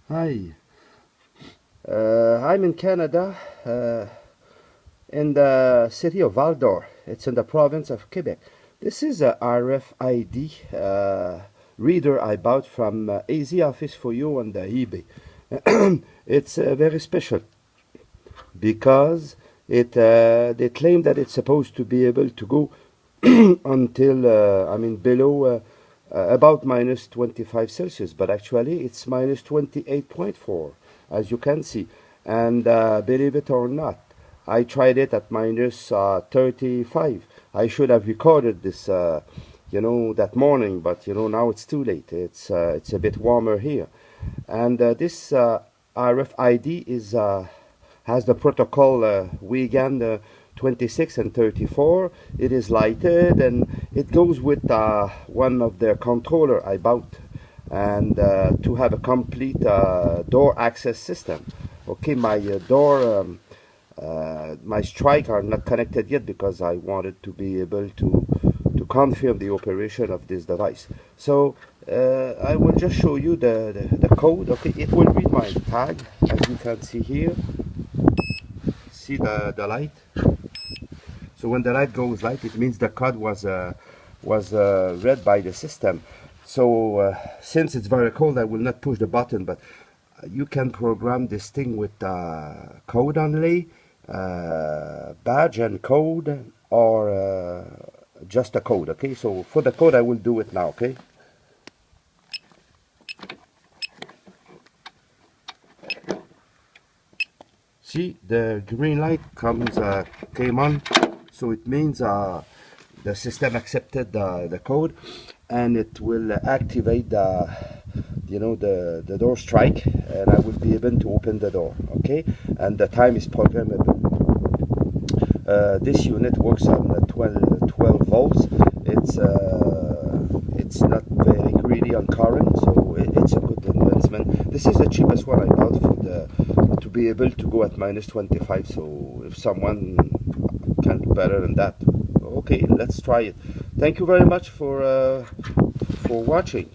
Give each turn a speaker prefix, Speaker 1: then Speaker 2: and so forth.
Speaker 1: Hi, I'm in Canada, in the city of Val-d'Or. It's in the province of Quebec. This is a RFID reader I bought from AZ Office for You on the eBay. It's very special because they claim that it's supposed to be able to go until below about minus 25 Celsius, but actually it's minus 28.4, as you can see. And believe it or not, I tried it at minus 35. I should have recorded this, that morning, but now it's too late. It's a bit warmer here, and this RFID is has the protocol WGAN 26 and 34. It is lighted and it goes with one of their controller I bought, and to have a complete door access system. Okay, my my strike are not connected yet because I wanted to be able to confirm the operation of this device. So I will just show you the code. Okay, it will read my tag, as you can see here. See the light. So when the light goes light, it means the code was read by the system. So since it's very cold, I will not push the button, but you can program this thing with code only, badge and code, or just a code. Okay, so for the code I will do it now. Okay, see the green light came on, so it means the system accepted the code, and it will activate the door strike, and I will be able to open the door. Okay, and the time is programmable. This unit works on 12 volts. It's not very greedy on current, so it's a good investment. This is the cheapest one I bought for to be able to go at minus 25. So if someone can do better than that, okay, let's try it. Thank you very much for watching.